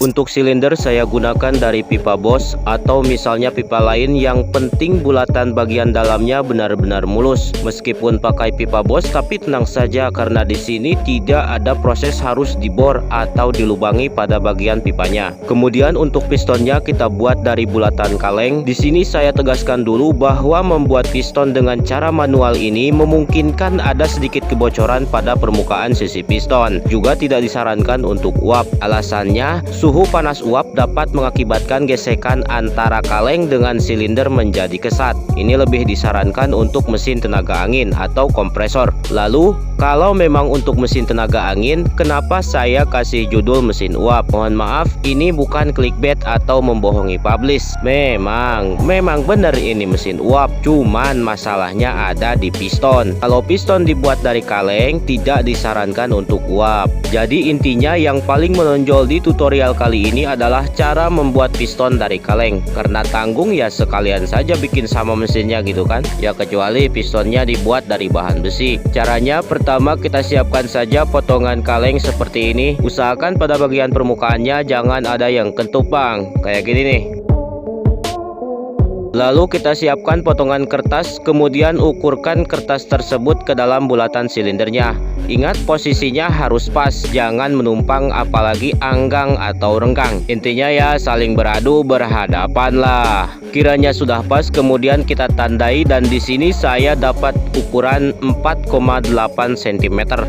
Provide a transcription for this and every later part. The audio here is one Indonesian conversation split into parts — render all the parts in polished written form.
Untuk silinder saya gunakan dari pipa Bosch atau misalnya pipa lain, yang penting bulatan bagian dalamnya benar-benar mulus. Meskipun pakai pipa Bosch tapi tenang saja karena di sini tidak ada proses harus dibor atau dilubangi pada bagian pipanya. Kemudian untuk pistonnya kita buat dari bulatan kaleng. Di sini saya tegaskan dulu bahwa membuat piston dengan cara manual ini memungkinkan ada sedikit kebocoran pada permukaan sisi piston. Juga tidak disarankan untuk uap. Alasannya, suhu panas uap dapat mengakibatkan gesekan antara kaleng dengan silinder menjadi kesat. Ini lebih disarankan untuk mesin tenaga angin atau kompresor. Lalu, kalau memang untuk mesin tenaga angin, kenapa saya kasih judul mesin uap? Mohon maaf, ini bukan clickbait atau membohongi publish. Memang benar ini mesin uap. Cuman masalahnya ada di piston. Kalau piston dibuat dari kaleng, tidak disarankan untuk uap. Jadi intinya yang paling menonjol di tutorial kali ini adalah cara membuat piston dari kaleng. Karena tanggung ya sekalian saja bikin sama mesinnya gitu kan. Ya kecuali pistonnya dibuat dari bahan besi. Caranya pertama kita siapkan saja potongan kaleng seperti ini. Usahakan pada bagian permukaannya jangan ada yang kentupang kayak gini nih. Lalu kita siapkan potongan kertas, kemudian ukurkan kertas tersebut ke dalam bulatan silindernya. Ingat posisinya harus pas, jangan menumpang apalagi anggang atau renggang. Intinya ya saling beradu berhadapan lah. Kiranya sudah pas, kemudian kita tandai dan di sini saya dapat ukuran 4,8 cm.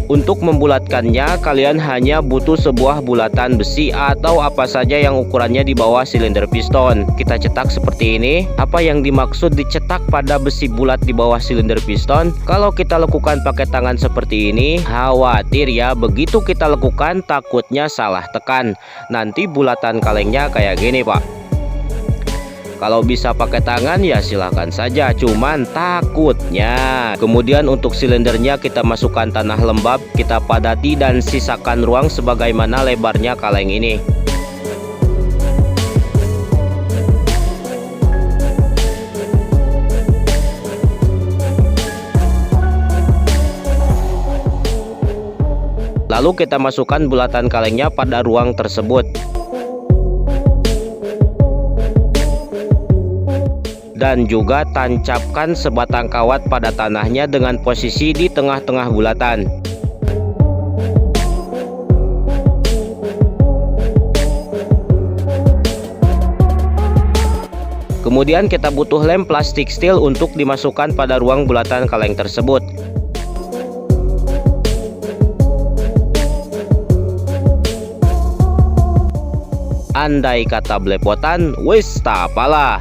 Untuk membulatkannya, kalian hanya butuh sebuah bulatan besi atau apa saja yang ukurannya di bawah silinder piston. Kita cetak seperti ini. Apa yang dimaksud dicetak pada besi bulat di bawah silinder piston? Kalau kita lakukan pakai tangan seperti ini, khawatir ya, begitu kita lakukan takutnya salah tekan. Nanti bulatan kalengnya kayak gini, Pak. Kalau bisa pakai tangan ya silahkan saja, cuman takutnya. Kemudian untuk silindernya kita masukkan tanah lembab, kita padati dan sisakan ruang sebagaimana lebarnya kaleng ini. Lalu kita masukkan bulatan kalengnya pada ruang tersebut. Dan juga tancapkan sebatang kawat pada tanahnya dengan posisi di tengah-tengah bulatan. Kemudian kita butuh lem plastik steel untuk dimasukkan pada ruang bulatan kaleng tersebut. Andai kata belepotan, wis tak apalah.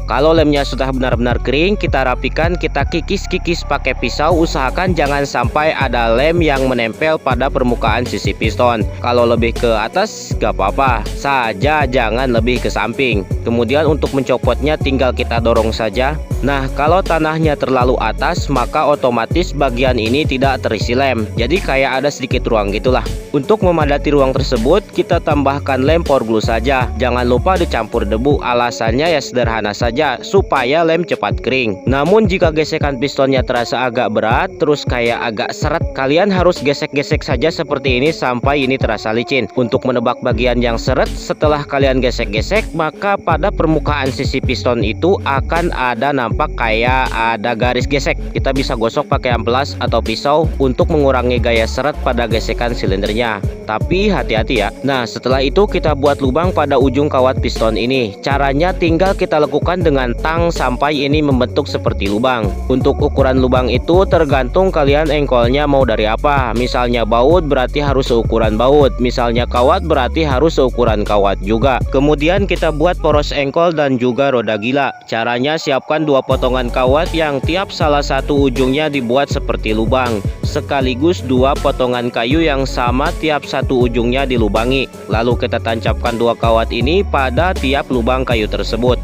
Kalau lemnya sudah benar-benar kering, kita rapikan, kita kikis-kikis pakai pisau. Usahakan jangan sampai ada lem yang menempel pada permukaan sisi piston. Kalau lebih ke atas gak apa-apa saja, jangan lebih ke samping. Kemudian untuk mencopotnya tinggal kita dorong saja. Nah, kalau tanahnya terlalu atas, maka otomatis bagian ini tidak terisi lem. Jadi kayak ada sedikit ruang gitulah. Untuk memadati ruang tersebut, kita tambahkan lem power glue saja. Jangan lupa dicampur debu. Alasannya ya sederhana saja, supaya lem cepat kering. Namun jika gesekan pistonnya terasa agak berat, terus kayak agak seret, kalian harus gesek-gesek saja seperti ini sampai ini terasa licin. Untuk menebak bagian yang seret, setelah kalian gesek-gesek, maka pada permukaan sisi piston itu akan ada nampak kayak ada garis gesek. Kita bisa gosok pakai amplas atau pisau untuk mengurangi gaya seret pada gesekan silindernya. Tapi hati-hati ya. Nah, setelah itu kita buat lubang pada ujung kawat piston ini. Caranya tinggal kita lakukan dengan tang sampai ini membentuk seperti lubang. Untuk ukuran lubang itu tergantung kalian engkolnya mau dari apa. Misalnya baut berarti harus seukuran baut. Misalnya kawat berarti harus seukuran kawat juga. Kemudian kita buat poros engkol dan juga roda gila. Caranya siapkan dua potongan kawat yang tiap salah satu ujungnya dibuat seperti lubang. Sekaligus dua potongan kayu yang sama tiap satu ujungnya dilubangi. Lalu kita tancapkan dua kawat ini pada tiap lubang kayu tersebut.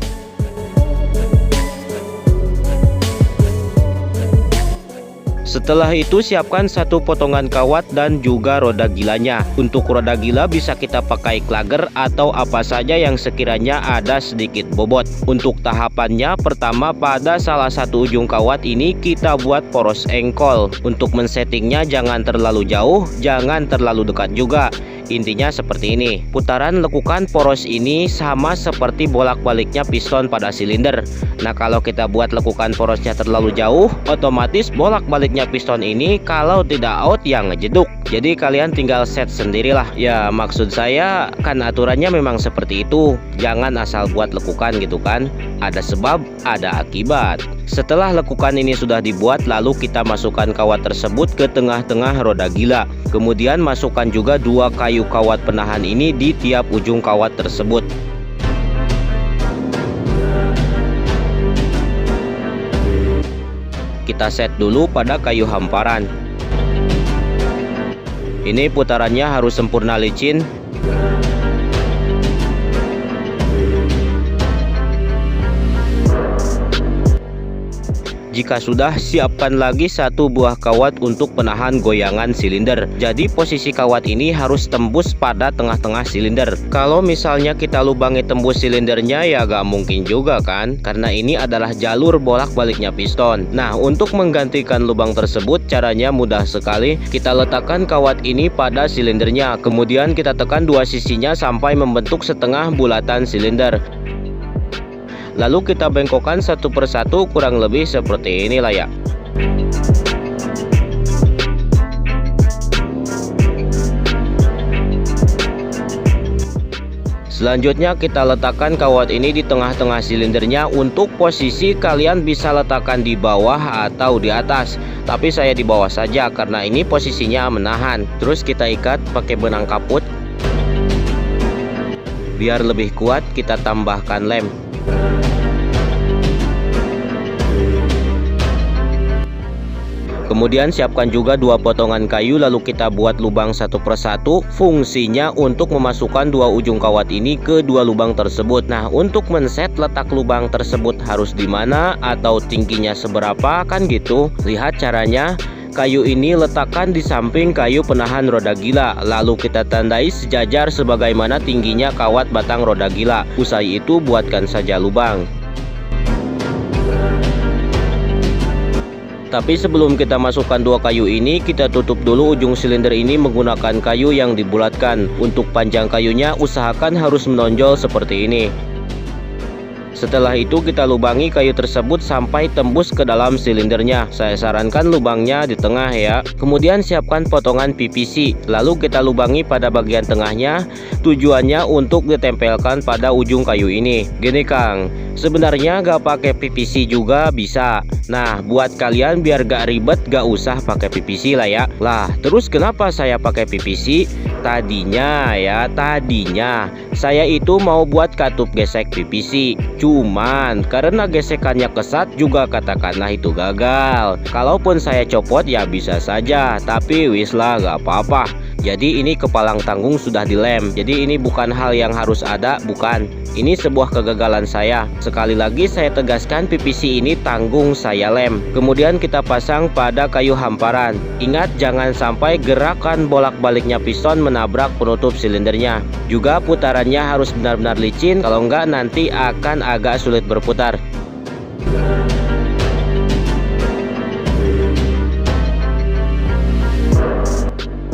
Setelah itu siapkan satu potongan kawat dan juga roda gilanya. Untuk roda gila bisa kita pakai klager atau apa saja yang sekiranya ada sedikit bobot. Untuk tahapannya, pertama pada salah satu ujung kawat ini kita buat poros engkol. Untuk men-settingnya jangan terlalu jauh, jangan terlalu dekat juga. Intinya seperti ini. Putaran lekukan poros ini sama seperti bolak-baliknya piston pada silinder. Nah, kalau kita buat lekukan porosnya terlalu jauh, otomatis bolak-baliknya piston ini kalau tidak out yang ngejeduk. Jadi kalian tinggal set sendirilah. Ya, maksud saya kan aturannya memang seperti itu. Jangan asal buat lekukan gitu kan. Ada sebab, ada akibat. Setelah lekukan ini sudah dibuat, lalu kita masukkan kawat tersebut ke tengah-tengah roda gila. Kemudian masukkan juga dua kayu kawat penahan ini di tiap ujung kawat tersebut. Kita set dulu pada kayu hamparan. Ini putarannya harus sempurna licin. Jika sudah, siapkan lagi satu buah kawat untuk penahan goyangan silinder. Jadi posisi kawat ini harus tembus pada tengah-tengah silinder. Kalau misalnya kita lubangi tembus silindernya ya gak mungkin juga kan, karena ini adalah jalur bolak-baliknya piston. Nah, untuk menggantikan lubang tersebut caranya mudah sekali. Kita letakkan kawat ini pada silindernya, kemudian kita tekan dua sisinya sampai membentuk setengah bulatan silinder. Lalu kita bengkokkan satu persatu kurang lebih seperti inilah ya. Selanjutnya kita letakkan kawat ini di tengah-tengah silindernya. Untuk posisi kalian bisa letakkan di bawah atau di atas, tapi saya di bawah saja karena ini posisinya menahan. Terus kita ikat pakai benang kaput. Biar lebih kuat kita tambahkan lem. Kemudian siapkan juga dua potongan kayu, lalu kita buat lubang satu persatu. Fungsinya untuk memasukkan dua ujung kawat ini ke dua lubang tersebut. Nah, untuk men-set letak lubang tersebut harus di mana atau tingginya seberapa kan gitu. Lihat caranya. Kayu ini letakkan di samping kayu penahan roda gila. Lalu kita tandai sejajar sebagaimana tingginya kawat batang roda gila. Usai itu buatkan saja lubang. Tapi sebelum kita masukkan dua kayu ini, kita tutup dulu ujung silinder ini menggunakan kayu yang dibulatkan. Untuk panjang kayunya usahakan harus menonjol seperti ini. Setelah itu kita lubangi kayu tersebut sampai tembus ke dalam silindernya. Saya sarankan lubangnya di tengah ya. Kemudian siapkan potongan PVC. Lalu kita lubangi pada bagian tengahnya. Tujuannya untuk ditempelkan pada ujung kayu ini. Gini Kang, sebenarnya gak pakai PVC juga bisa. Nah, buat kalian biar gak ribet gak usah pakai PVC lah ya. Lah, terus kenapa saya pakai PVC? Tadinya saya itu mau buat katup gesek PVC. Cuman karena gesekannya kesat juga katakanlah itu gagal. Kalaupun saya copot ya bisa saja, tapi wis lah gak apa-apa. Jadi ini kepalang tanggung sudah dilem. Jadi ini bukan hal yang harus ada, bukan. Ini sebuah kegagalan saya. Sekali lagi saya tegaskan, PVC ini tanggung saya lem. Kemudian kita pasang pada kayu hamparan. Ingat jangan sampai gerakan bolak-baliknya piston menabrak penutup silindernya. Juga putarannya harus benar-benar licin, kalau enggak nanti akan agak sulit berputar.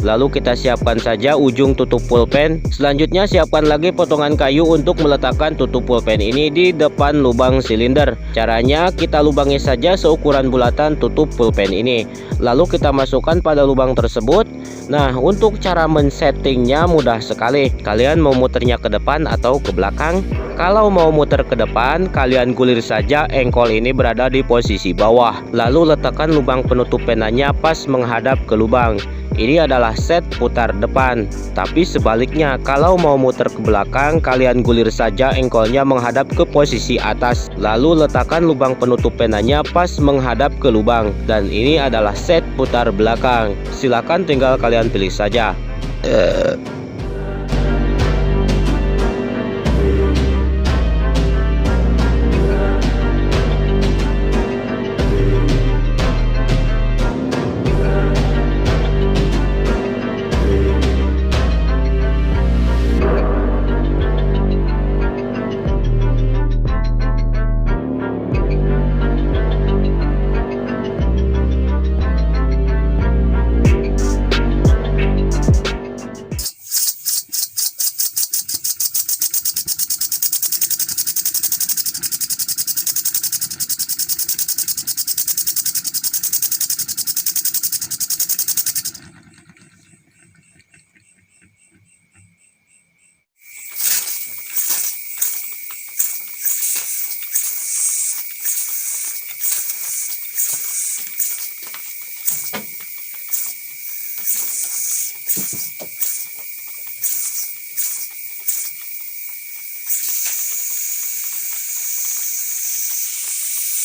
Lalu kita siapkan saja ujung tutup pulpen. Selanjutnya siapkan lagi potongan kayu untuk meletakkan tutup pulpen ini di depan lubang silinder. Caranya kita lubangi saja seukuran bulatan tutup pulpen ini. Lalu kita masukkan pada lubang tersebut. Nah, untuk cara men-settingnya mudah sekali. Kalian mau muternya ke depan atau ke belakang? Kalau mau muter ke depan, kalian gulir saja engkol ini berada di posisi bawah. Lalu letakkan lubang penutup penanya pas menghadap ke lubang. Ini adalah set putar depan. Tapi sebaliknya, kalau mau muter ke belakang, kalian gulir saja engkolnya menghadap ke posisi atas. Lalu letakkan lubang penutup penanya pas menghadap ke lubang. Dan ini adalah set putar belakang. Silakan tinggal kalian pilih saja.